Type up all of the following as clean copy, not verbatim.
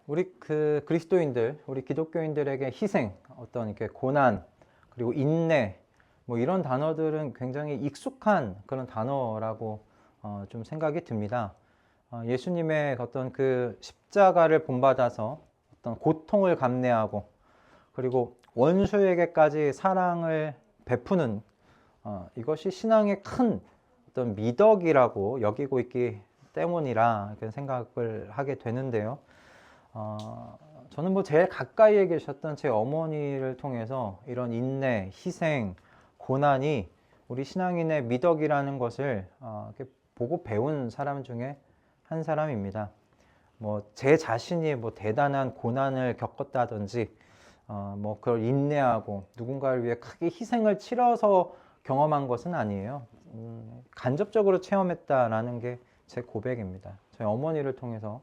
우리 그리스도인들, 우리 기독교인들에게 희생, 어떤 이렇게 고난, 그리고 인내, 뭐 이런 단어들은 굉장히 익숙한 그런 단어라고 좀 생각이 듭니다. 예수님의 어떤 그 십자가를 본받아서 어떤 고통을 감내하고, 그리고 원수에게까지 사랑을 베푸는 이것이 신앙의 큰 어떤 미덕이라고 여기고 있기 때문이라 그런 생각을 하게 되는데요. 저는 뭐 제일 가까이에 계셨던 제 어머니를 통해서 이런 인내, 희생, 고난이 우리 신앙인의 미덕이라는 것을 이렇게 보고 배운 사람 중에 한 사람입니다. 뭐 제 자신이 뭐 대단한 고난을 겪었다든지, 뭐 그걸 인내하고 누군가를 위해 크게 희생을 치러서 경험한 것은 아니에요. 간접적으로 체험했다라는 게 제 고백입니다. 저희 어머니를 통해서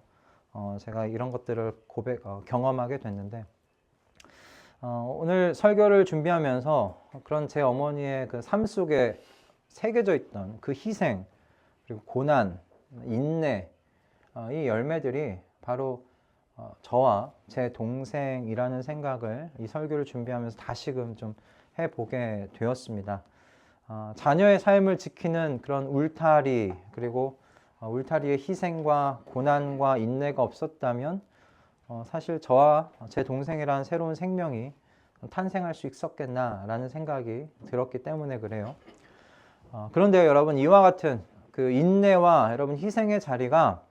제가 이런 것들을 경험하게 됐는데, 오늘 설교를 준비하면서 그런 제 어머니의 그 삶 속에 새겨져 있던 그 희생, 그리고 고난, 인내, 이 열매들이 바로 저와 제 동생이라는 생각을 이 설교를 준비하면서 다시금 좀 해보게 되었습니다. 자녀의 삶을 지키는 그런 울타리, 그리고 울타리의 희생과 고난과 인내가 없었다면 사실 저와 제 동생이라는 새로운 생명이 탄생할 수 있었겠나라는 생각이 들었기 때문에 그래요. 그런데 여러분, 이와 같은 그 인내와 여러분 희생의 자리가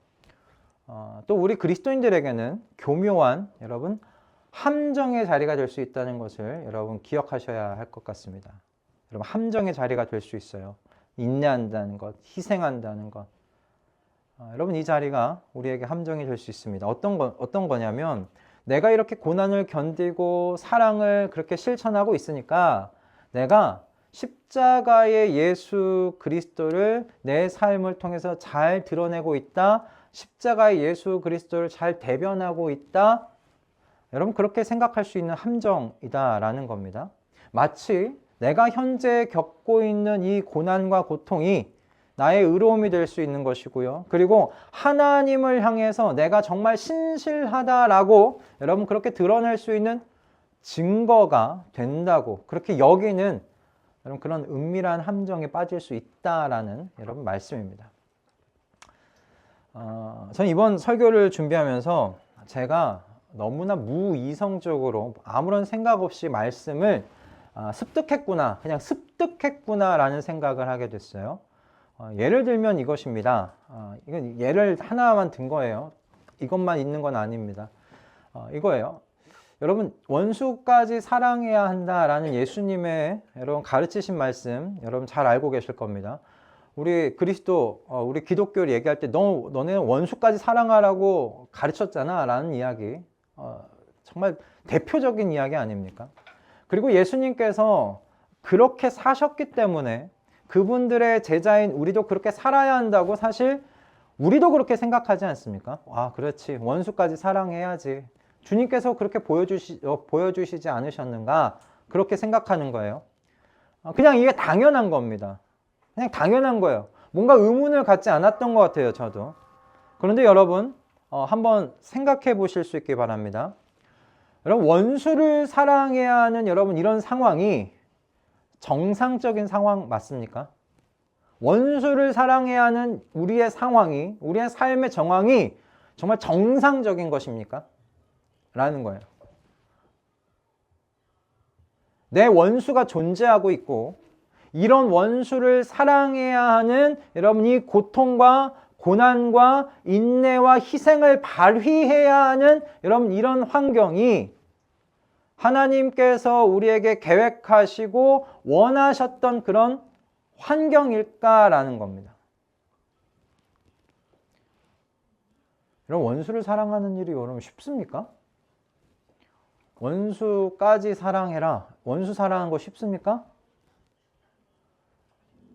또 우리 그리스도인들에게는 교묘한 여러분 함정의 자리가 될 수 있다는 것을 여러분 기억하셔야 할 것 같습니다. 여러분, 함정의 자리가 될 수 있어요. 인내한다는 것, 희생한다는 것. 여러분, 이 자리가 우리에게 함정이 될 수 있습니다. 어떤 거냐면, 내가 이렇게 고난을 견디고 사랑을 그렇게 실천하고 있으니까 내가 십자가의 예수 그리스도를 내 삶을 통해서 잘 드러내고 있다. 십자가의 예수 그리스도를 잘 대변하고 있다. 여러분, 그렇게 생각할 수 있는 함정이다라는 겁니다. 마치 내가 현재 겪고 있는 이 고난과 고통이 나의 의로움이 될 수 있는 것이고요. 그리고 하나님을 향해서 내가 정말 신실하다라고 여러분 그렇게 드러낼 수 있는 증거가 된다고 그렇게 여기는 여러분 그런 은밀한 함정에 빠질 수 있다라는 여러분 말씀입니다. 저는 이번 설교를 준비하면서 제가 너무나 무이성적으로 아무런 생각 없이 말씀을 습득했구나, 그냥 습득했구나라는 생각을 하게 됐어요. 예를 들면 이것입니다. 이건 예를 하나만 든 거예요. 이것만 있는 건 아닙니다. 이거예요. 여러분, 원수까지 사랑해야 한다라는 예수님의 여러분 가르치신 말씀 여러분 잘 알고 계실 겁니다. 우리 우리 기독교를 얘기할 때 너네는 원수까지 사랑하라고 가르쳤잖아 라는 이야기, 정말 대표적인 이야기 아닙니까? 그리고 예수님께서 그렇게 사셨기 때문에 그분들의 제자인 우리도 그렇게 살아야 한다고 사실 우리도 그렇게 생각하지 않습니까? 그렇지. 원수까지 사랑해야지. 주님께서 그렇게 보여주시지 않으셨는가? 그렇게 생각하는 거예요. 그냥 이게 당연한 겁니다. 그냥 당연한 거예요. 뭔가 의문을 갖지 않았던 것 같아요, 저도. 그런데 여러분, 한번 생각해 보실 수 있기 바랍니다. 여러분, 원수를 사랑해야 하는 여러분 이런 상황이 정상적인 상황 맞습니까? 원수를 사랑해야 하는 우리의 상황이, 우리의 삶의 정황이 정말 정상적인 것입니까? 라는 거예요. 내 원수가 존재하고 있고 이런 원수를 사랑해야 하는 여러분 이 고통과 고난과 인내와 희생을 발휘해야 하는 여러분 이런 환경이 하나님께서 우리에게 계획하시고 원하셨던 그런 환경일까라는 겁니다. 여러분, 원수를 사랑하는 일이 여러분 쉽습니까? 원수까지 사랑해라. 원수 사랑하는 거 쉽습니까?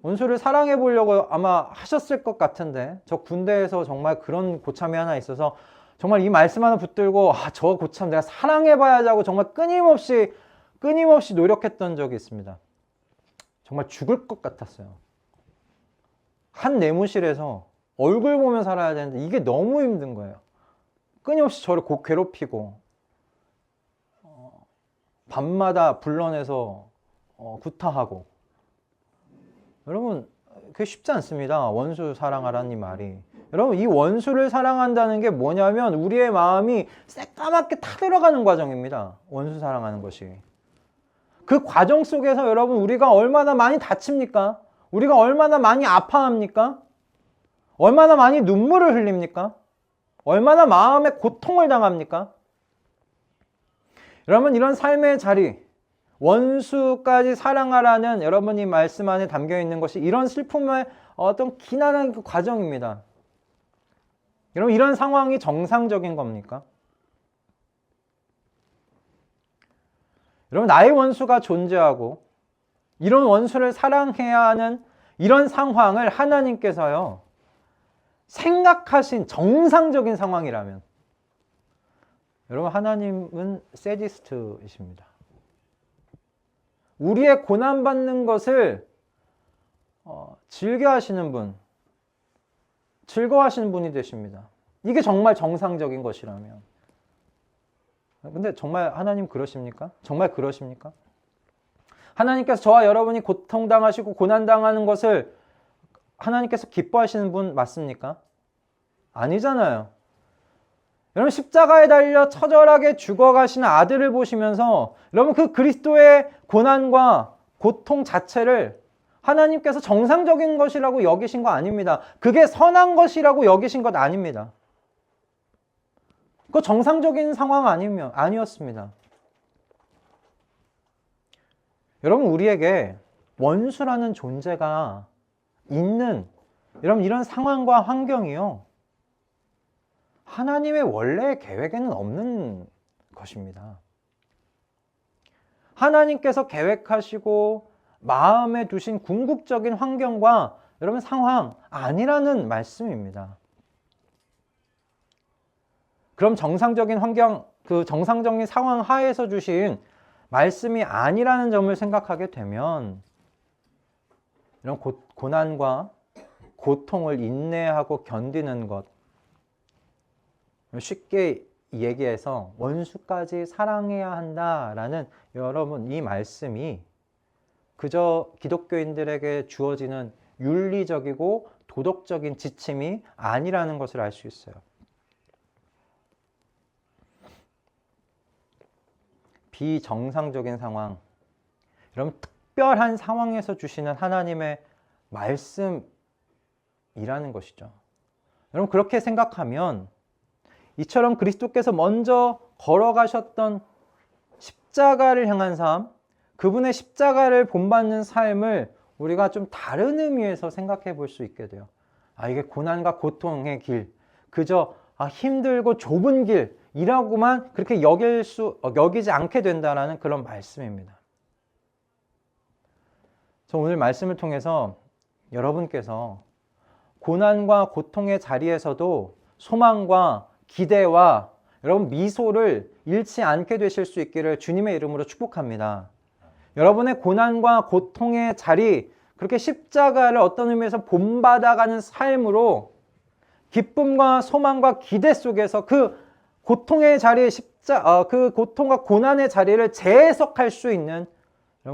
원수를 사랑해 보려고 아마 하셨을 것 같은데, 저 군대에서 정말 그런 고참이 하나 있어서 정말 이 말씀 하나 붙들고 저 고참 내가 사랑해 봐야지 하고 정말 끊임없이 노력했던 적이 있습니다. 정말 죽을 것 같았어요. 한 내무실에서 얼굴 보며 살아야 되는데 이게 너무 힘든 거예요. 끊임없이 저를 괴롭히고 밤마다 불러내서 구타하고. 여러분, 그게 쉽지 않습니다. 원수 사랑하라는 이 말이. 여러분, 이 원수를 사랑한다는 게 뭐냐면 우리의 마음이 새까맣게 타들어가는 과정입니다. 원수 사랑하는 것이. 그 과정 속에서 여러분, 우리가 얼마나 많이 다칩니까? 우리가 얼마나 많이 아파합니까? 얼마나 많이 눈물을 흘립니까? 얼마나 마음에 고통을 당합니까? 여러분, 이런 삶의 자리, 원수까지 사랑하라는 여러분이 말씀 안에 담겨 있는 것이 이런 슬픔의 어떤 기나는 그 과정입니다. 여러분, 이런 상황이 정상적인 겁니까? 여러분, 나의 원수가 존재하고 이런 원수를 사랑해야 하는 이런 상황을 하나님께서요, 생각하신 정상적인 상황이라면, 여러분, 하나님은 세디스트이십니다. 우리의 고난받는 것을 즐겨하시는 분, 즐거워하시는 분이 되십니다. 이게 정말 정상적인 것이라면. 근데 정말 하나님 그러십니까? 정말 그러십니까? 하나님께서 저와 여러분이 고통당하시고 고난당하는 것을 하나님께서 기뻐하시는 분 맞습니까? 아니잖아요. 여러분, 십자가에 달려 처절하게 죽어가시는 아들을 보시면서 여러분, 그 그리스도의 고난과 고통 자체를 하나님께서 정상적인 것이라고 여기신 거 아닙니다. 그게 선한 것이라고 여기신 것 아닙니다. 그거 정상적인 상황 아니었습니다. 여러분, 우리에게 원수라는 존재가 있는 여러분, 이런 상황과 환경이요, 하나님의 원래의 계획에는 없는 것입니다. 하나님께서 계획하시고 마음에 두신 궁극적인 환경과 여러분 상황 아니라는 말씀입니다. 그럼 정상적인 환경, 그 정상적인 상황 하에서 주신 말씀이 아니라는 점을 생각하게 되면 이런 고난과 고통을 인내하고 견디는 것, 쉽게 얘기해서 원수까지 사랑해야 한다라는 여러분 이 말씀이 그저 기독교인들에게 주어지는 윤리적이고 도덕적인 지침이 아니라는 것을 알 수 있어요. 비정상적인 상황, 여러분 특별한 상황에서 주시는 하나님의 말씀이라는 것이죠. 여러분, 그렇게 생각하면 이처럼 그리스도께서 먼저 걸어가셨던 십자가를 향한 삶, 그분의 십자가를 본받는 삶을 우리가 좀 다른 의미에서 생각해 볼 수 있게 돼요. 이게 고난과 고통의 길, 그저 힘들고 좁은 길이라고만 그렇게 여기지 않게 된다는 그런 말씀입니다. 저 오늘 말씀을 통해서 여러분께서 고난과 고통의 자리에서도 소망과 기대와 여러분 미소를 잃지 않게 되실 수 있기를 주님의 이름으로 축복합니다. 여러분의 고난과 고통의 자리, 그렇게 십자가를 어떤 의미에서 본받아가는 삶으로 기쁨과 소망과 기대 속에서 그 고통의 자리에 그 고통과 고난의 자리를 재해석할 수 있는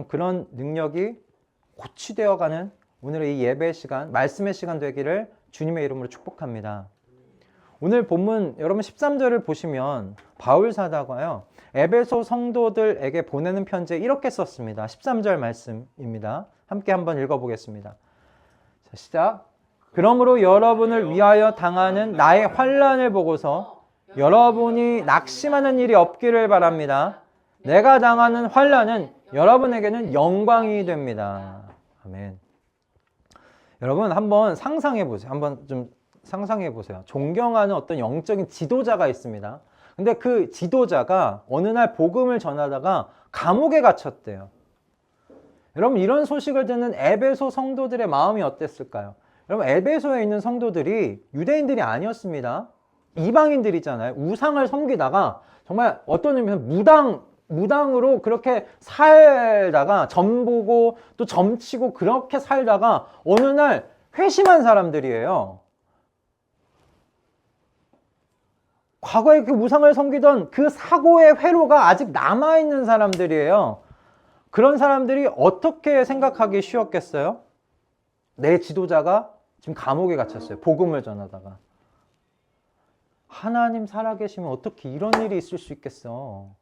그런 능력이 고취되어가는 오늘의 이 예배 시간, 말씀의 시간 되기를 주님의 이름으로 축복합니다. 오늘 본문 여러분 13절을 보시면 바울 사도가요, 에베소 성도들에게 보내는 편지에 이렇게 썼습니다. 13절 말씀입니다. 함께 한번 읽어보겠습니다. 자, 시작. 그러므로 여러분을 위하여 당하는 나의 환난을 보고서 여러분이 낙심하는 일이 없기를 바랍니다. 내가 당하는 환난은 여러분에게는 영광이 됩니다. 아멘. 여러분 한번 상상해 보세요. 한번 좀 상상해 보세요. 존경하는 어떤 영적인 지도자가 있습니다. 근데 그 지도자가 어느 날 복음을 전하다가 감옥에 갇혔대요. 여러분, 이런 소식을 듣는 에베소 성도들의 마음이 어땠을까요? 여러분, 에베소에 있는 성도들이 유대인들이 아니었습니다. 이방인들이잖아요. 우상을 섬기다가 정말 어떤 의미에서 무당으로 그렇게 살다가 점 보고 또 점치고 그렇게 살다가 어느 날 회심한 사람들이에요. 과거에 그 우상을 섬기던 그 사고의 회로가 아직 남아있는 사람들이에요. 그런 사람들이 어떻게 생각하기 쉬웠겠어요? 내 지도자가 지금 감옥에 갇혔어요. 복음을 전하다가. 하나님 살아계시면 어떻게 이런 일이 있을 수 있겠어?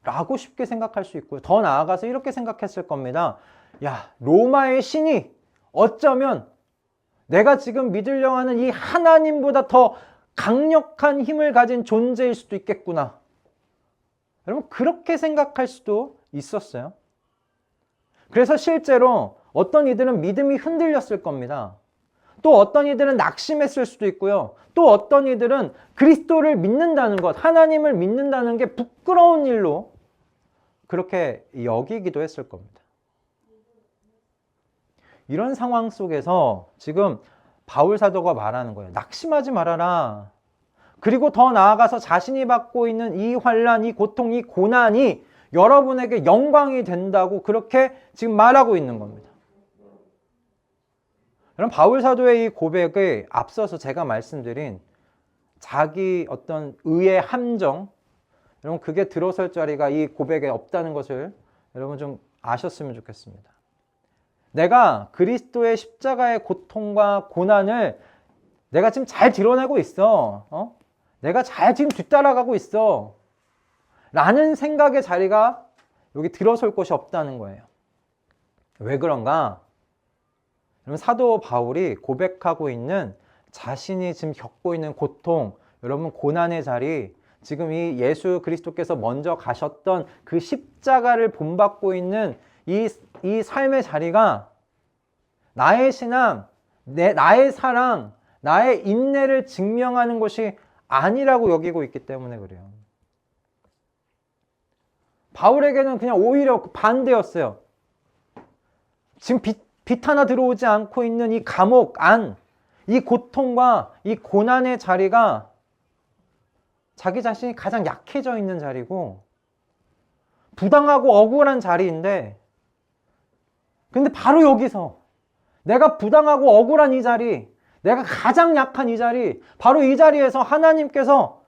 라고 쉽게 생각할 수 있고요. 더 나아가서 이렇게 생각했을 겁니다. 야, 로마의 신이 어쩌면 내가 지금 믿으려고 하는 이 하나님보다 더 강력한 힘을 가진 존재일 수도 있겠구나. 여러분, 그렇게 생각할 수도 있었어요. 그래서 실제로 어떤 이들은 믿음이 흔들렸을 겁니다. 또 어떤 이들은 낙심했을 수도 있고요. 또 어떤 이들은 그리스도를 믿는다는 것, 하나님을 믿는다는 게 부끄러운 일로 그렇게 여기기도 했을 겁니다. 이런 상황 속에서 지금 바울 사도가 말하는 거예요. 낙심하지 말아라. 그리고 더 나아가서 자신이 받고 있는 이 환난, 이 고통, 이 고난이 여러분에게 영광이 된다고 그렇게 지금 말하고 있는 겁니다. 여러분, 바울 사도의 이 고백에 앞서서 제가 말씀드린 자기 어떤 의의 함정, 여러분 그게 들어설 자리가 이 고백에 없다는 것을 여러분 좀 아셨으면 좋겠습니다. 내가 그리스도의 십자가의 고통과 고난을 내가 지금 잘 드러내고 있어. 내가 잘 지금 뒤따라가고 있어. 라는 생각의 자리가 여기 들어설 곳이 없다는 거예요. 왜 그런가? 여러분, 사도 바울이 고백하고 있는 자신이 지금 겪고 있는 고통, 여러분 고난의 자리, 지금 이 예수 그리스도께서 먼저 가셨던 그 십자가를 본받고 있는 이 삶의 자리가 나의 신앙, 나의 사랑, 나의 인내를 증명하는 것이 아니라고 여기고 있기 때문에 그래요. 바울에게는 그냥 오히려 반대였어요. 지금 빛 하나 들어오지 않고 있는 이 감옥 안, 이 고통과 이 고난의 자리가 자기 자신이 가장 약해져 있는 자리고 부당하고 억울한 자리인데, 근데 바로 여기서 내가 부당하고 억울한 이 자리, 내가 가장 약한 이 자리, 바로 이 자리에서 하나님께서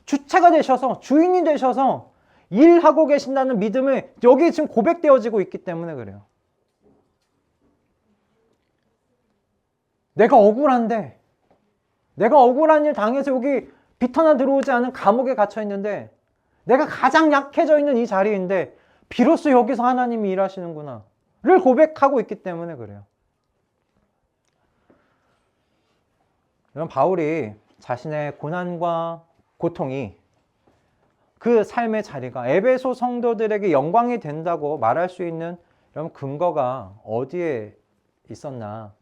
주체가 되셔서, 주인이 되셔서 일하고 계신다는 믿음을 여기 지금 고백되어지고 있기 때문에 그래요. 내가 억울한데, 내가 억울한 일 당해서 여기 빛 하나 들어오지 않은 감옥에 갇혀 있는데, 내가 가장 약해져 있는 이 자리인데 비로소 여기서 하나님이 일하시는구나 를 고백하고 있기 때문에 그래요. 여러분, 바울이 자신의 고난과 고통이 그 삶의 자리가 에베소 성도들에게 영광이 된다고 말할 수 있는 여러분 근거가 어디에 있었나?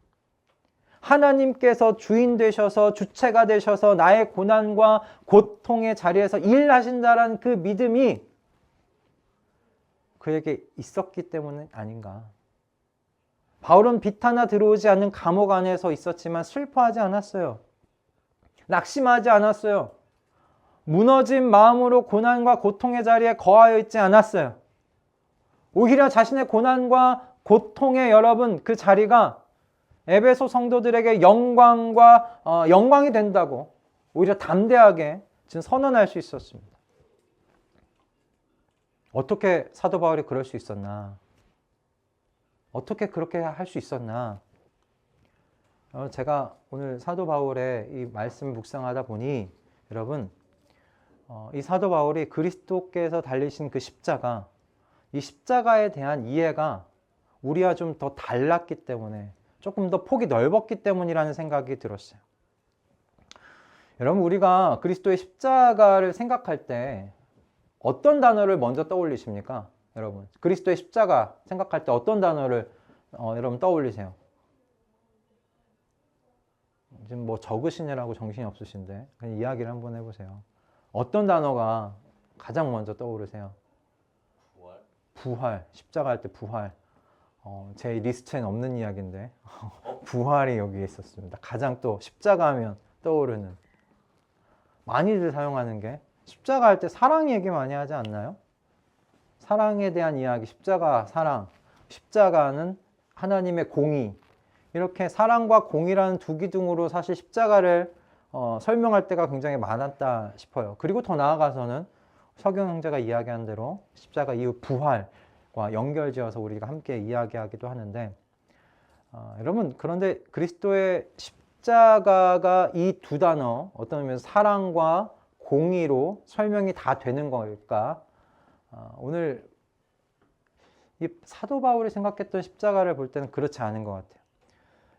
하나님께서 주인 되셔서 주체가 되셔서 나의 고난과 고통의 자리에서 일하신다라는 그 믿음이 그에게 있었기 때문은 아닌가. 바울은 빛 하나 들어오지 않는 감옥 안에서 있었지만 슬퍼하지 않았어요. 낙심하지 않았어요. 무너진 마음으로 고난과 고통의 자리에 거하여 있지 않았어요. 오히려 자신의 고난과 고통의 여러분 그 자리가 에베소 성도들에게 영광이 된다고 오히려 담대하게 지금 선언할 수 있었습니다. 어떻게 사도 바울이 그럴 수 있었나? 어떻게 그렇게 할 수 있었나? 제가 오늘 사도 바울의 이 말씀을 묵상하다 보니 여러분, 이 사도 바울이 그리스도께서 달리신 그 십자가, 이 십자가에 대한 이해가 우리와 좀 더 달랐기 때문에, 조금 더 폭이 넓었기 때문이라는 생각이 들었어요. 여러분, 우리가 그리스도의 십자가를 생각할 때 어떤 단어를 먼저 떠올리십니까? 여러분, 그리스도의 십자가 생각할 때 어떤 단어를 여러분 떠올리세요? 지금 뭐 적으시느라고 정신이 없으신데 그냥 이야기를 한번 해보세요. 어떤 단어가 가장 먼저 떠오르세요? 부활. 십자가 할 때 부활. 제 리스트에는 없는 이야기인데 부활이 여기에 있었습니다. 가장 또 십자가 하면 떠오르는, 많이들 사용하는 게 십자가 할 때 사랑 얘기 많이 하지 않나요? 사랑에 대한 이야기, 십자가, 사랑. 십자가는 하나님의 공의. 이렇게 사랑과 공의라는 두 기둥으로 사실 십자가를 설명할 때가 굉장히 많았다 싶어요. 그리고 더 나아가서는 석영 형제가 이야기한 대로 십자가 이후 부활과 연결지어서 우리가 함께 이야기하기도 하는데, 여러분, 그런데 그리스도의 십자가가 이 두 단어, 어떤 의미에서 사랑과 공의로 설명이 다 되는 걸까? 오늘 이 사도 바울이 생각했던 십자가를 볼 때는 그렇지 않은 것 같아요.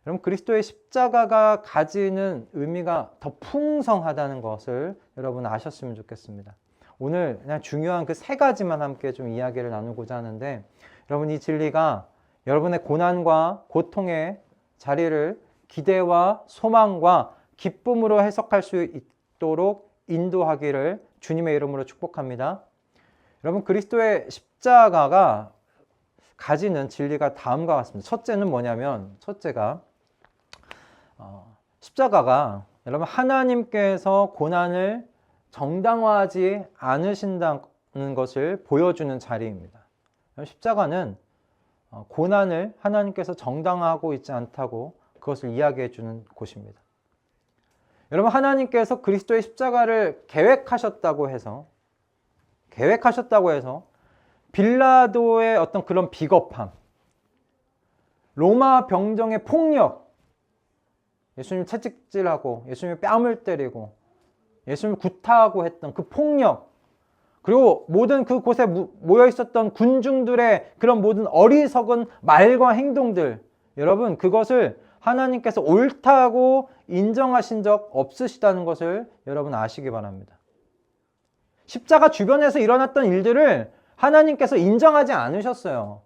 여러분, 그리스도의 십자가가 가지는 의미가 더 풍성하다는 것을 여러분 아셨으면 좋겠습니다. 오늘 그냥 중요한 그 세 가지만 함께 좀 이야기를 나누고자 하는데, 여러분, 이 진리가 여러분의 고난과 고통의 자리를 기대와 소망과 기쁨으로 해석할 수 있도록 인도하기를 주님의 이름으로 축복합니다. 여러분, 그리스도의 십자가가 가지는 진리가 다음과 같습니다. 첫째는 뭐냐면, 첫째가 십자가가 여러분 하나님께서 고난을 정당화하지 않으신다는 것을 보여주는 자리입니다. 십자가는 고난을 하나님께서 정당화하고 있지 않다고 그것을 이야기해 주는 곳입니다. 여러분, 하나님께서 그리스도의 십자가를 계획하셨다고 해서 빌라도의 어떤 그런 비겁함, 로마 병정의 폭력, 예수님 채찍질하고 예수님 뺨을 때리고 예수님 구타하고 했던 그 폭력, 그리고 모든 그곳에 모여 있었던 군중들의 그런 모든 어리석은 말과 행동들, 여러분, 그것을 하나님께서 옳다고 인정하신 적 없으시다는 것을 여러분 아시기 바랍니다. 십자가 주변에서 일어났던 일들을 하나님께서 인정하지 않으셨어요.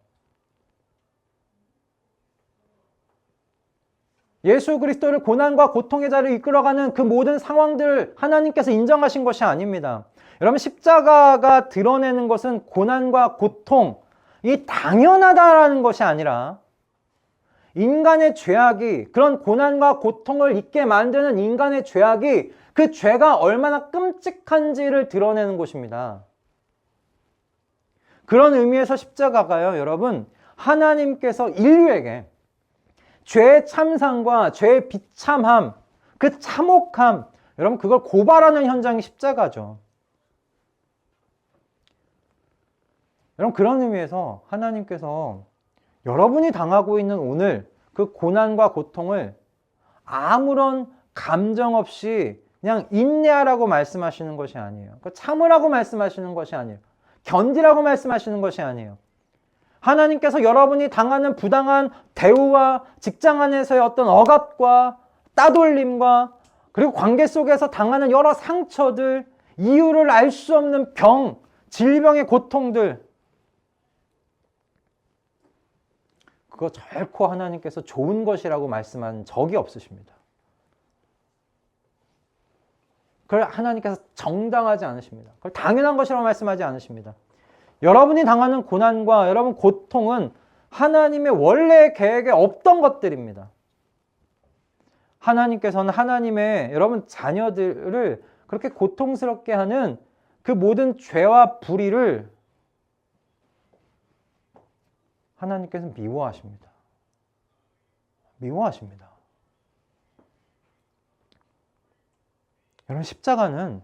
예수 그리스도를 고난과 고통의 자리를 이끌어가는 그 모든 상황들을 하나님께서 인정하신 것이 아닙니다. 여러분, 십자가가 드러내는 것은 고난과 고통이 당연하다라는 것이 아니라 인간의 죄악이, 그런 고난과 고통을 있게 만드는 인간의 죄악이 그 죄가 얼마나 끔찍한지를 드러내는 곳입니다. 그런 의미에서 십자가가요, 여러분, 하나님께서 인류에게 죄의 참상과 죄의 비참함, 그 참혹함, 여러분, 그걸 고발하는 현장이 십자가죠. 여러분, 그런 의미에서 하나님께서 여러분이 당하고 있는 오늘 그 고난과 고통을 아무런 감정 없이 그냥 인내하라고 말씀하시는 것이 아니에요. 참으라고 말씀하시는 것이 아니에요. 견디라고 말씀하시는 것이 아니에요. 하나님께서 여러분이 당하는 부당한 대우와 직장 안에서의 어떤 억압과 따돌림과 그리고 관계 속에서 당하는 여러 상처들, 이유를 알 수 없는 병, 질병의 고통들, 그거 결코 하나님께서 좋은 것이라고 말씀한 적이 없으십니다. 그걸 하나님께서 정당하지 않으십니다. 그걸 당연한 것이라고 말씀하지 않으십니다. 여러분이 당하는 고난과 여러분 고통은 하나님의 원래 계획에 없던 것들입니다. 하나님께서는 하나님의 여러분 자녀들을 그렇게 고통스럽게 하는 그 모든 죄와 불의를 하나님께서는 미워하십니다. 미워하십니다. 여러분, 십자가는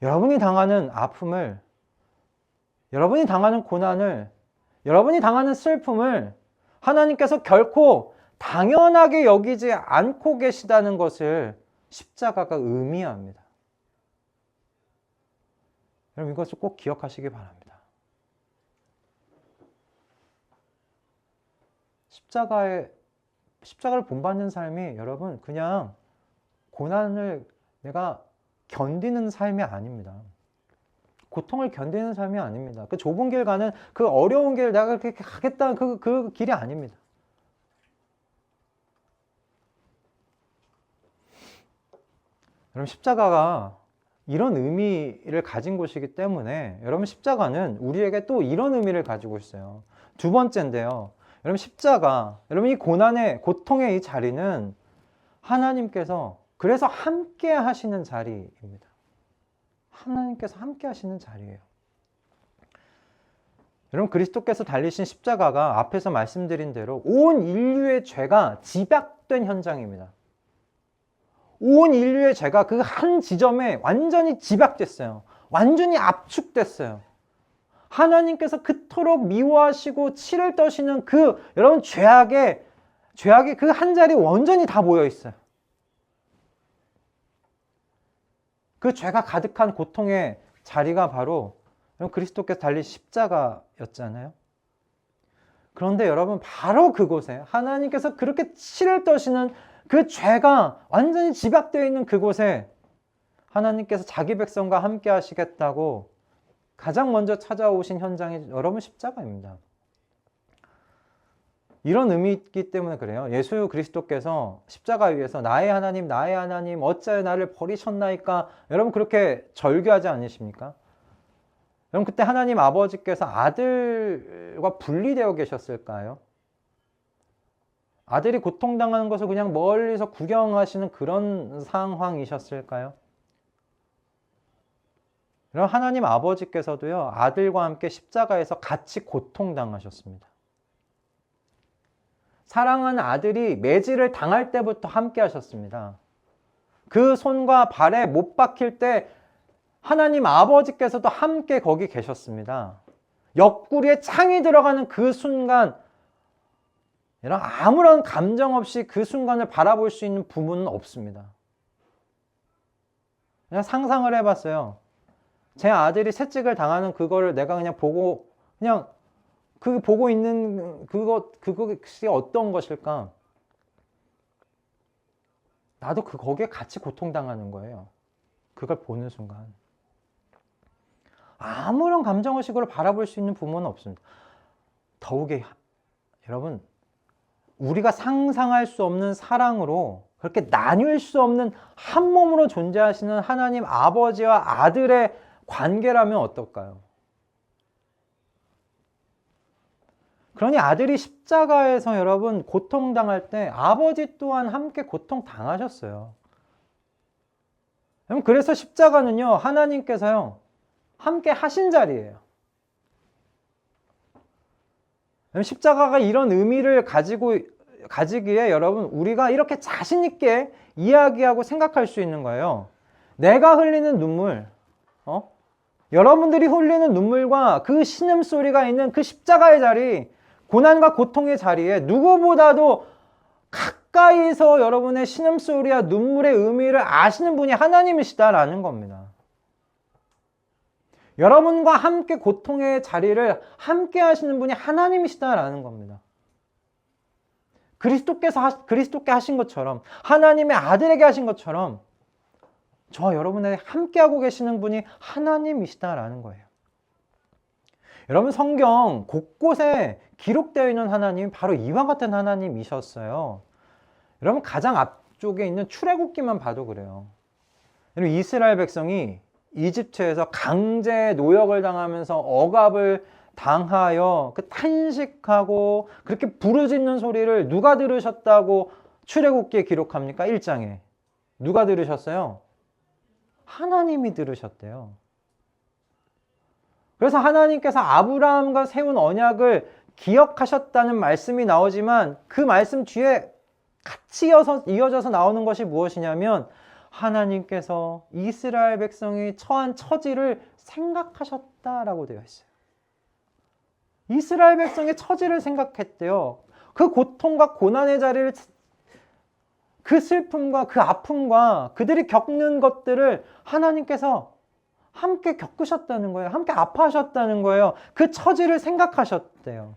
여러분이 당하는 아픔을, 여러분이 당하는 고난을, 여러분이 당하는 슬픔을 하나님께서 결코 당연하게 여기지 않고 계시다는 것을 십자가가 의미합니다. 여러분, 이것을 꼭 기억하시기 바랍니다. 십자가를 본받는 삶이 여러분 그냥 고난을 내가 견디는 삶이 아닙니다. 고통을 견디는 삶이 아닙니다. 그 좁은 길 가는 그 어려운 길 내가 그렇게 가겠다는 그 길이 아닙니다. 여러분, 십자가가 이런 의미를 가진 곳이기 때문에 여러분, 십자가는 우리에게 또 이런 의미를 가지고 있어요. 두 번째인데요. 여러분, 십자가, 여러분, 이 고난의, 고통의 이 자리는 하나님께서 그래서 함께 하시는 자리입니다. 하나님께서 함께 하시는 자리예요. 여러분, 그리스도께서 달리신 십자가가 앞에서 말씀드린 대로 온 인류의 죄가 집약된 현장입니다. 온 인류의 죄가 그 한 지점에 완전히 집약됐어요. 완전히 압축됐어요. 하나님께서 그토록 미워하시고 치를 떠시는 그 여러분 죄악의 그 한 자리 완전히 다 모여 있어요. 그 죄가 가득한 고통의 자리가 바로 그리스도께서 달린 십자가였잖아요. 그런데 여러분 바로 그곳에 하나님께서 그렇게 치를 떠시는 그 죄가 완전히 집약되어 있는 그곳에 하나님께서 자기 백성과 함께 하시겠다고 가장 먼저 찾아오신 현장이 여러분 십자가입니다. 이런 의미이기 때문에 그래요. 예수 그리스도께서 십자가 위에서 나의 하나님 어찌하여 나를 버리셨나이까 여러분 그렇게 절규하지 않으십니까? 여러분 그때 하나님 아버지께서 아들과 분리되어 계셨을까요? 아들이 고통당하는 것을 그냥 멀리서 구경하시는 그런 상황이셨을까요? 여러분 하나님 아버지께서도요 아들과 함께 십자가에서 같이 고통당하셨습니다. 사랑하는 아들이 매질을 당할 때부터 함께 하셨습니다. 그 손과 발에 못 박힐 때 하나님 아버지께서도 함께 거기 계셨습니다. 옆구리에 창이 들어가는 그 순간 아무런 감정 없이 그 순간을 바라볼 수 있는 부모는 없습니다. 그냥 상상을 해봤어요. 제 아들이 채찍을 당하는 그거를 내가 그냥 보고 그냥 그 보고 있는 그것이 어떤 것일까? 나도 거기에 같이 고통당하는 거예요. 그걸 보는 순간. 아무런 감정의식으로 바라볼 수 있는 부모는 없습니다. 더욱이 여러분 우리가 상상할 수 없는 사랑으로 그렇게 나뉠 수 없는 한 몸으로 존재하시는 하나님 아버지와 아들의 관계라면 어떨까요? 그러니 아들이 십자가에서 여러분 고통당할 때 아버지 또한 함께 고통당하셨어요. 그래서 십자가는요 하나님께서요 함께 하신 자리예요. 십자가가 이런 의미를 가지기에 여러분 우리가 이렇게 자신 있게 이야기하고 생각할 수 있는 거예요. 내가 흘리는 눈물, 여러분들이 흘리는 눈물과 그 신음소리가 있는 그 십자가의 자리, 고난과 고통의 자리에 누구보다도 가까이서 여러분의 신음소리와 눈물의 의미를 아시는 분이 하나님이시다라는 겁니다. 여러분과 함께 고통의 자리를 함께 하시는 분이 하나님이시다라는 겁니다. 그리스도께 하신 것처럼 하나님의 아들에게 하신 것처럼 저와 여러분에게 함께하고 계시는 분이 하나님이시다라는 거예요. 여러분 성경 곳곳에 기록되어 있는 하나님이 바로 이와 같은 하나님이셨어요. 여러분 가장 앞쪽에 있는 출애굽기만 봐도 그래요. 여러분 이스라엘 백성이 이집트에서 강제 노역을 당하면서 억압을 당하여 그 탄식하고 그렇게 부르짖는 소리를 누가 들으셨다고 출애굽기에 기록합니까? 1장에. 누가 들으셨어요? 하나님이 들으셨대요. 그래서 하나님께서 아브라함과 세운 언약을 기억하셨다는 말씀이 나오지만 그 말씀 뒤에 같이 이어져서 나오는 것이 무엇이냐면 하나님께서 이스라엘 백성이 처한 처지를 생각하셨다라고 되어 있어요. 이스라엘 백성의 처지를 생각했대요. 그 고통과 고난의 자리를, 그 슬픔과 그 아픔과 그들이 겪는 것들을 하나님께서 함께 겪으셨다는 거예요. 함께 아파하셨다는 거예요. 그 처지를 생각하셨대요.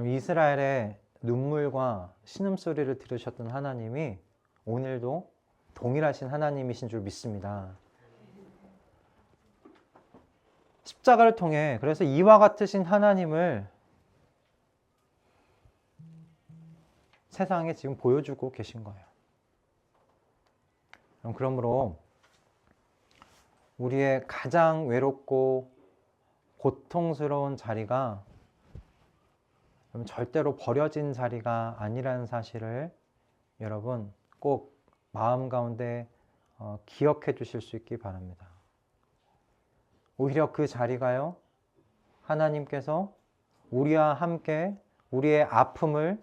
이스라엘의 눈물과 신음소리를 들으셨던 하나님이 오늘도 동일하신 하나님이신 줄 믿습니다. 십자가를 통해 그래서 이와 같으신 하나님을 세상에 지금 보여주고 계신 거예요. 그러므로 우리의 가장 외롭고 고통스러운 자리가 절대로 버려진 자리가 아니라는 사실을 여러분 꼭 마음 가운데 기억해 주실 수 있기 바랍니다. 오히려 그 자리가요, 하나님께서 우리와 함께 우리의 아픔을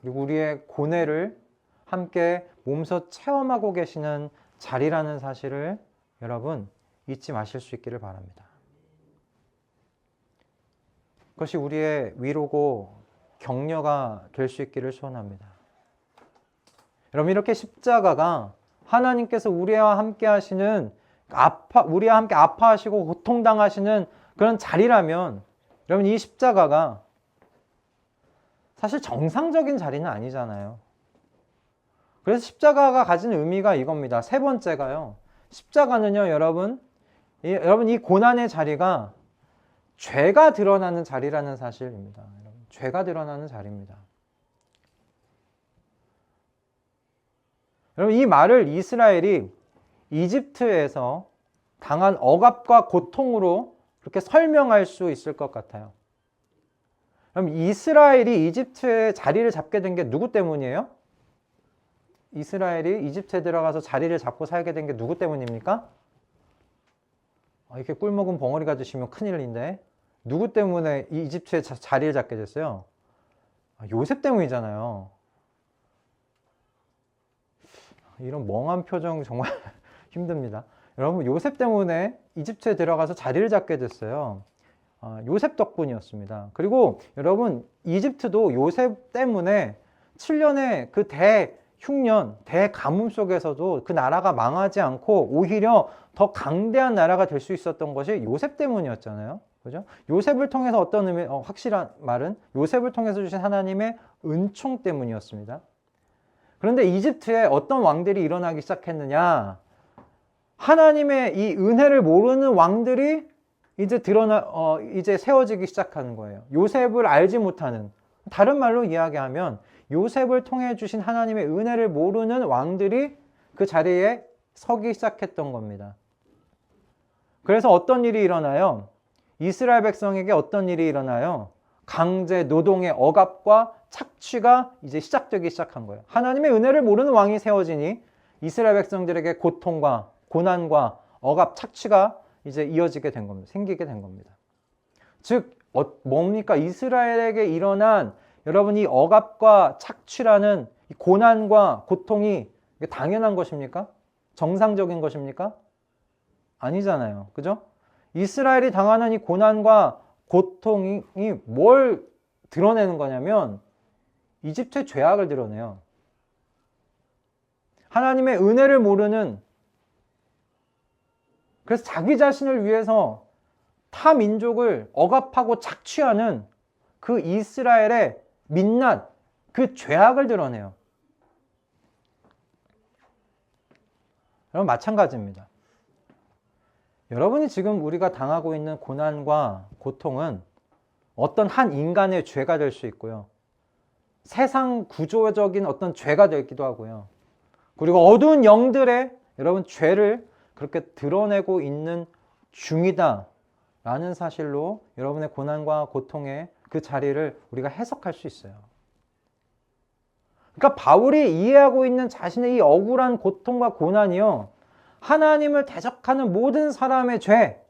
그리고 우리의 고뇌를 함께 몸소 체험하고 계시는 자리라는 사실을 여러분 잊지 마실 수 있기를 바랍니다. 그것이 우리의 위로고 격려가 될 수 있기를 소원합니다. 여러분, 이렇게 십자가가 하나님께서 우리와 함께 하시는 우리와 함께 아파하시고 고통당하시는 그런 자리라면, 여러분, 이 십자가가 사실 정상적인 자리는 아니잖아요. 그래서 십자가가 가지는 의미가 이겁니다. 세 번째가요, 십자가는요, 여러분 이 고난의 자리가 죄가 드러나는 자리라는 사실입니다. 죄가 드러나는 자리입니다. 여러분, 이 말을 이스라엘이 이집트에서 당한 억압과 고통으로 그렇게 설명할 수 있을 것 같아요. 그럼 이스라엘이 이집트에 자리를 잡게 된 게 누구 때문이에요? 이스라엘이 이집트에 들어가서 자리를 잡고 살게 된 게 누구 때문입니까? 이렇게 꿀먹은 벙어리가 드시면 큰일인데, 누구 때문에 이 이집트에 자리를 잡게 됐어요? 요셉 때문이잖아요. 이런 멍한 표정 정말 힘듭니다. 여러분, 요셉 때문에 이집트에 들어가서 자리를 잡게 됐어요. 요셉 덕분이었습니다. 그리고 여러분, 이집트도 요셉 때문에 7년의 그 대흉년, 대가뭄 속에서도 그 나라가 망하지 않고 오히려 더 강대한 나라가 될 수 있었던 것이 요셉 때문이었잖아요. 그죠? 요셉을 통해서 어떤 의미, 확실한 말은 요셉을 통해서 주신 하나님의 은총 때문이었습니다. 그런데 이집트에 어떤 왕들이 일어나기 시작했느냐? 하나님의 이 은혜를 모르는 왕들이 이제 세워지기 시작하는 거예요. 요셉을 알지 못하는, 다른 말로 이야기하면 요셉을 통해 주신 하나님의 은혜를 모르는 왕들이 그 자리에 서기 시작했던 겁니다. 그래서 어떤 일이 일어나요? 이스라엘 백성에게 어떤 일이 일어나요? 강제 노동의 억압과 착취가 이제 시작되기 시작한 거예요. 하나님의 은혜를 모르는 왕이 세워지니 이스라엘 백성들에게 고통과 고난과 억압, 착취가 이제 이어지게 된 겁니다. 생기게 된 겁니다. 즉, 뭡니까? 이스라엘에게 일어난 여러분 이 억압과 착취라는 이 고난과 고통이 당연한 것입니까? 정상적인 것입니까? 아니잖아요. 그죠? 이스라엘이 당하는 이 고난과 고통이 뭘 드러내는 거냐면 이집트의 죄악을 드러내요. 하나님의 은혜를 모르는, 그래서 자기 자신을 위해서 타 민족을 억압하고 착취하는 그 이스라엘의 민낯, 그 죄악을 드러내요. 여러분, 마찬가지입니다. 여러분이 지금 우리가 당하고 있는 고난과 고통은 어떤 한 인간의 죄가 될 수 있고요. 세상 구조적인 어떤 죄가 되기도 하고요. 그리고 어두운 영들의 여러분 죄를 그렇게 드러내고 있는 중이다 라는 사실로 여러분의 고난과 고통의 그 자리를 우리가 해석할 수 있어요. 그러니까 바울이 이해하고 있는 자신의 이 억울한 고통과 고난이요, 하나님을 대적하는 모든 사람의 죄,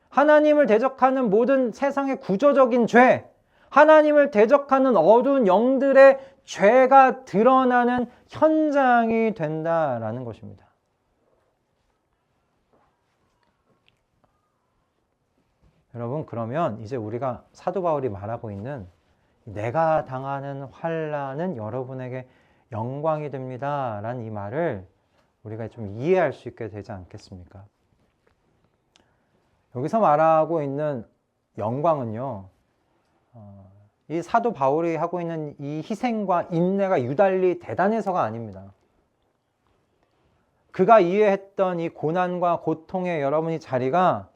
하나님을 대적하는 모든 세상의 구조적인 죄, 하나님을 대적하는 어두운 영들의 죄가 드러나는 현장이 된다라는 것입니다. 여러분, 그러면 이제 우리가 사도 바울이 말하고 있는 내가 당하는 환난은 여러분에게 영광이 됩니다 라는 이 말을 우리가 좀 이해할 수 있게 되지 않겠습니까? 여기서 말하고 있는 영광은요, 이 사도 바울이 하고 있는 이 희생과 인내가 유달리 대단해서가 아닙니다. 그가 이해했던 이 고난과 고통의 여러분의 자리가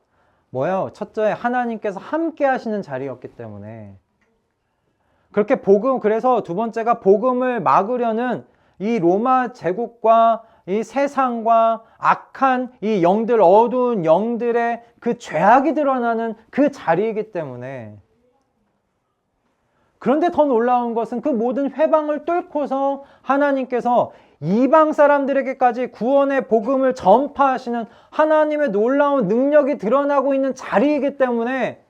뭐예요? 첫째, 하나님께서 함께 하시는 자리였기 때문에. 그렇게 그래서 두 번째가 복음을 막으려는 이 로마 제국과 이 세상과 악한 이 영들, 어두운 영들의 그 죄악이 드러나는 그 자리이기 때문에. 그런데 더 놀라운 것은 그 모든 회방을 뚫고서 하나님께서 이방 사람들에게까지 구원의 복음을 전파하시는 하나님의 놀라운 능력이 드러나고 있는 자리이기 때문에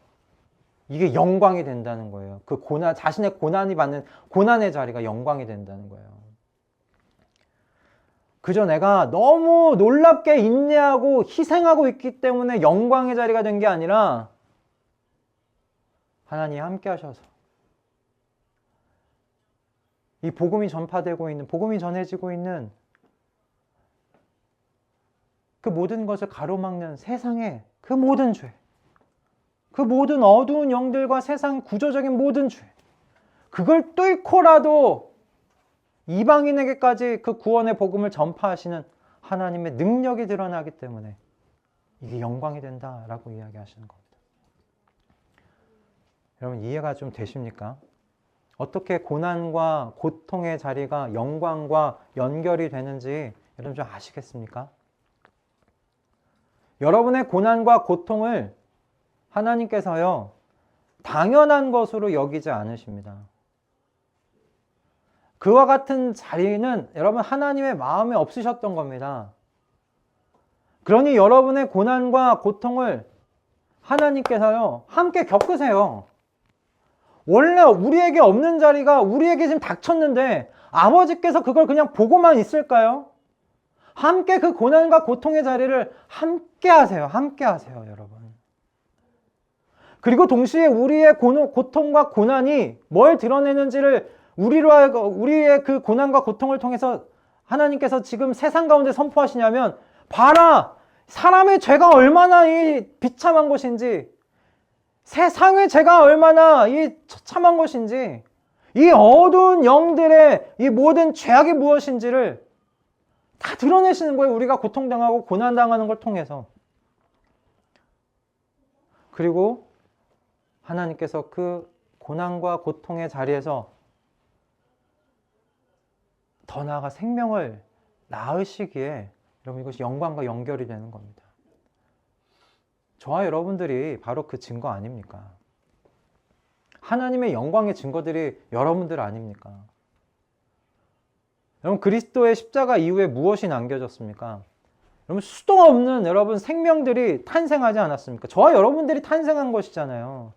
이게 영광이 된다는 거예요. 그 고난, 자신의 고난이 받는 고난의 자리가 영광이 된다는 거예요. 그저 내가 너무 놀랍게 인내하고 희생하고 있기 때문에 영광의 자리가 된 게 아니라 하나님이 함께 하셔서 이 복음이 전파되고 있는, 복음이 전해지고 있는 그 모든 것을 가로막는 세상의 그 모든 죄, 그 모든 어두운 영들과 세상 구조적인 모든 죄, 그걸 뚫고라도 이방인에게까지 그 구원의 복음을 전파하시는 하나님의 능력이 드러나기 때문에 이게 영광이 된다라고 이야기하시는 겁니다. 여러분 이해가 좀 되십니까? 어떻게 고난과 고통의 자리가 영광과 연결이 되는지 여러분 좀 아시겠습니까? 여러분의 고난과 고통을 하나님께서요, 당연한 것으로 여기지 않으십니다. 그와 같은 자리는 여러분 하나님의 마음에 없으셨던 겁니다. 그러니 여러분의 고난과 고통을 하나님께서요, 함께 겪으세요. 원래 우리에게 없는 자리가 우리에게 지금 닥쳤는데 아버지께서 그걸 그냥 보고만 있을까요? 함께 그 고난과 고통의 자리를 함께 하세요. 함께 하세요, 여러분. 그리고 동시에 우리의 고통과 고난이 뭘 드러내는지를 우리의 그 고난과 고통을 통해서 하나님께서 지금 세상 가운데 선포하시냐면, 봐라! 사람의 죄가 얼마나 이 비참한 것인지, 세상의 죄가 얼마나 이 처참한 것인지, 이 어두운 영들의 이 모든 죄악이 무엇인지를 다 드러내시는 거예요. 우리가 고통당하고 고난당하는 걸 통해서. 그리고 하나님께서 그 고난과 고통의 자리에서 더 나아가 생명을 낳으시기에 여러분 이것이 영광과 연결이 되는 겁니다. 저와 여러분들이 바로 그 증거 아닙니까? 하나님의 영광의 증거들이 여러분들 아닙니까? 여러분 그리스도의 십자가 이후에 무엇이 남겨졌습니까? 여러분 수도 없는 여러분 생명들이 탄생하지 않았습니까? 저와 여러분들이 탄생한 것이잖아요.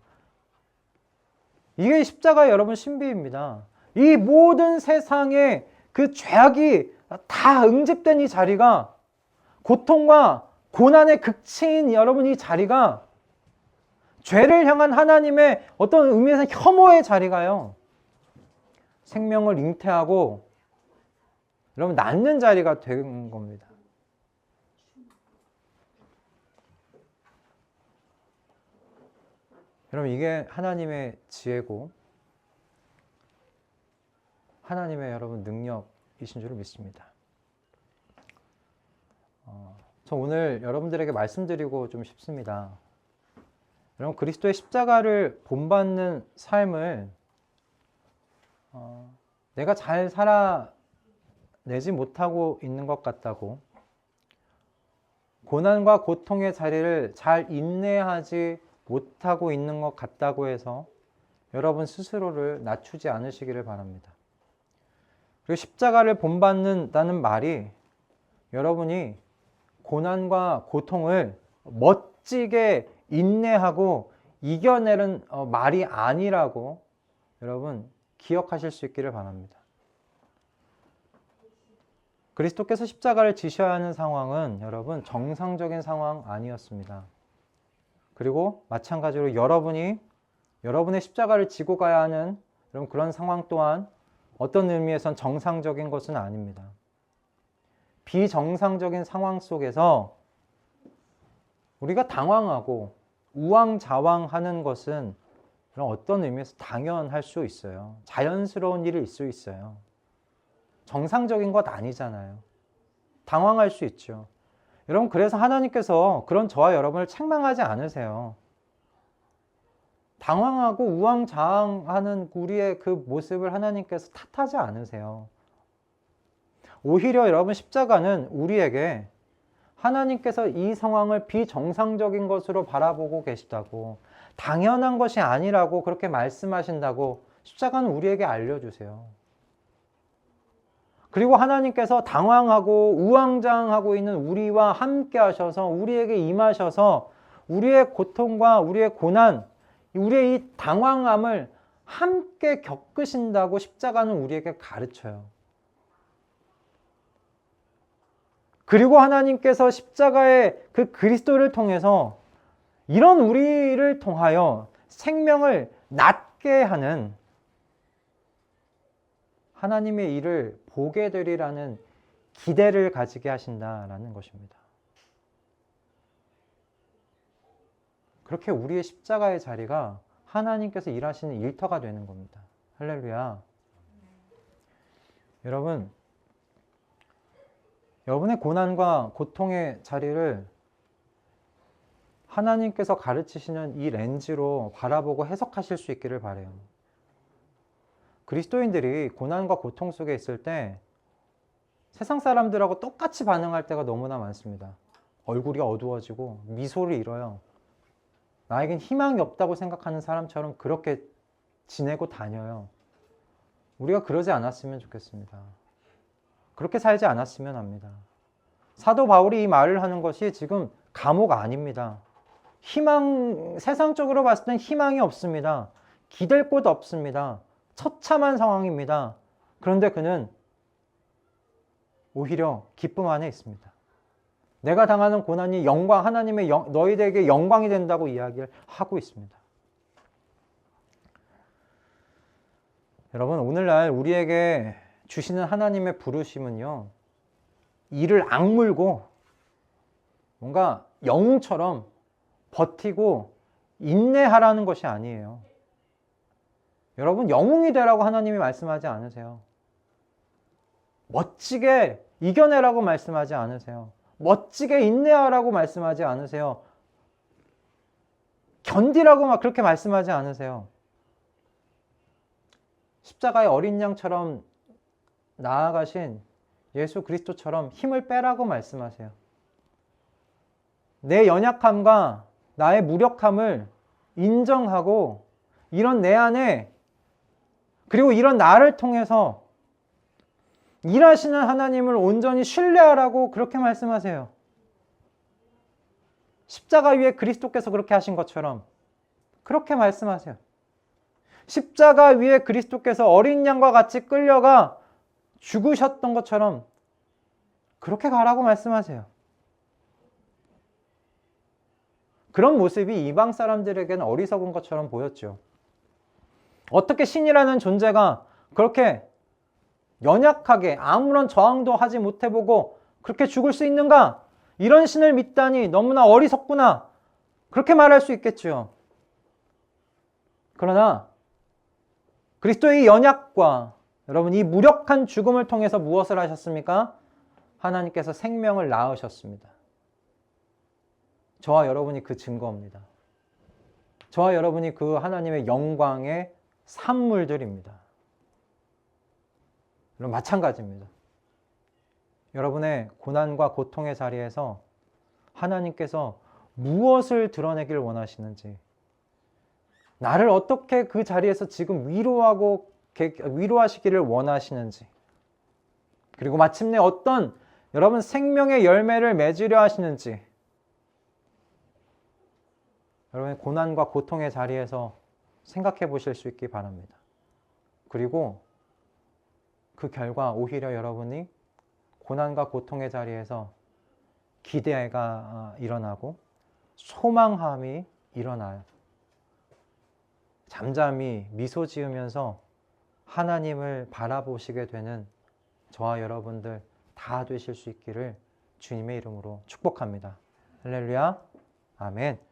이게 십자가의 여러분 신비입니다. 이 모든 세상의 그 죄악이 다 응집된 이 자리가, 고통과 고난의 극치인 여러분 이 자리가, 죄를 향한 하나님의 어떤 의미에서 혐오의 자리가요, 생명을 잉태하고 여러분 낳는 자리가 된 겁니다. 여러분 이게 하나님의 지혜고 하나님의 여러분 능력이신 줄 믿습니다. 저 오늘 여러분들에게 말씀드리고 좀 싶습니다. 여러분 그리스도의 십자가를 본받는 삶을 내가 잘 살아내지 못하고 있는 것 같다고, 고난과 고통의 자리를 잘 인내하지 못하고 있는 것 같다고 해서 여러분 스스로를 낮추지 않으시기를 바랍니다. 그리고 십자가를 본받는다는 말이 여러분이 고난과 고통을 멋지게 인내하고 이겨내는 말이 아니라고 여러분 기억하실 수 있기를 바랍니다. 그리스도께서 십자가를 지셔야 하는 상황은 여러분 정상적인 상황 아니었습니다. 그리고 마찬가지로 여러분이 여러분의 십자가를 지고 가야 하는 그런 상황 또한 어떤 의미에선 정상적인 것은 아닙니다. 비정상적인 상황 속에서 우리가 당황하고 우왕좌왕하는 것은 어떤 의미에서 당연할 수 있어요. 자연스러운 일일 수 있어요. 정상적인 것 아니잖아요. 당황할 수 있죠. 여러분 그래서 하나님께서 그런 저와 여러분을 책망하지 않으세요. 당황하고 우왕좌왕하는 우리의 그 모습을 하나님께서 탓하지 않으세요. 오히려 여러분 십자가는 우리에게 하나님께서 이 상황을 비정상적인 것으로 바라보고 계시다고, 당연한 것이 아니라고 그렇게 말씀하신다고 십자가는 우리에게 알려주세요. 그리고 하나님께서 당황하고 우왕좌왕하고 있는 우리와 함께 하셔서 우리에게 임하셔서 우리의 고통과 우리의 고난, 우리의 이 당황함을 함께 겪으신다고 십자가는 우리에게 가르쳐요. 그리고 하나님께서 십자가의 그 그리스도를 통해서 이런 우리를 통하여 생명을 낳게 하는 하나님의 일을 보게 되리라는 기대를 가지게 하신다라는 것입니다. 그렇게 우리의 십자가의 자리가 하나님께서 일하시는 일터가 되는 겁니다. 할렐루야. 여러분의 고난과 고통의 자리를 하나님께서 가르치시는 이 렌즈로 바라보고 해석하실 수 있기를 바라요. 그리스도인들이 고난과 고통 속에 있을 때 세상 사람들하고 똑같이 반응할 때가 너무나 많습니다. 얼굴이 어두워지고 미소를 잃어요. 나에겐 희망이 없다고 생각하는 사람처럼 그렇게 지내고 다녀요. 우리가 그러지 않았으면 좋겠습니다. 그렇게 살지 않았으면 합니다. 사도 바울이 이 말을 하는 것이 지금 감옥 아닙니다. 세상적으로 봤을 땐 희망이 없습니다. 기댈 곳 없습니다. 처참한 상황입니다. 그런데 그는 오히려 기쁨 안에 있습니다. 내가 당하는 고난이 하나님의 너희들에게 영광이 된다고 이야기를 하고 있습니다. 여러분, 오늘날 우리에게 주시는 하나님의 부르심은요, 이를 악물고 뭔가 영웅처럼 버티고 인내하라는 것이 아니에요. 여러분, 영웅이 되라고 하나님이 말씀하지 않으세요. 멋지게 이겨내라고 말씀하지 않으세요. 멋지게 인내하라고 말씀하지 않으세요. 견디라고 막 그렇게 말씀하지 않으세요. 십자가의 어린 양처럼 나아가신 예수 그리스도처럼 힘을 빼라고 말씀하세요. 내 연약함과 나의 무력함을 인정하고 이런 내 안에 그리고 이런 나를 통해서 일하시는 하나님을 온전히 신뢰하라고 그렇게 말씀하세요. 십자가 위에 그리스도께서 그렇게 하신 것처럼 그렇게 말씀하세요. 십자가 위에 그리스도께서 어린 양과 같이 끌려가 죽으셨던 것처럼 그렇게 가라고 말씀하세요. 그런 모습이 이방 사람들에게는 어리석은 것처럼 보였죠. 어떻게 신이라는 존재가 그렇게 연약하게 아무런 저항도 하지 못해보고 그렇게 죽을 수 있는가? 이런 신을 믿다니 너무나 어리석구나. 그렇게 말할 수 있겠죠. 그러나 그리스도의 연약과 여러분 이 무력한 죽음을 통해서 무엇을 하셨습니까? 하나님께서 생명을 낳으셨습니다. 저와 여러분이 그 증거입니다. 저와 여러분이 그 하나님의 영광의 산물들입니다. 여러분 마찬가지입니다. 여러분의 고난과 고통의 자리에서 하나님께서 무엇을 드러내길 원하시는지, 나를 어떻게 그 자리에서 지금 위로하시기를 원하시는지, 그리고 마침내 어떤 여러분 생명의 열매를 맺으려 하시는지, 여러분의 고난과 고통의 자리에서 생각해 보실 수 있기 바랍니다. 그리고 그 결과 오히려 여러분이 고난과 고통의 자리에서 기대가 일어나고 소망함이 일어나요. 잠잠히 미소 지으면서 하나님을 바라보시게 되는 저와 여러분들 다 되실 수 있기를 주님의 이름으로 축복합니다. 할렐루야. 아멘.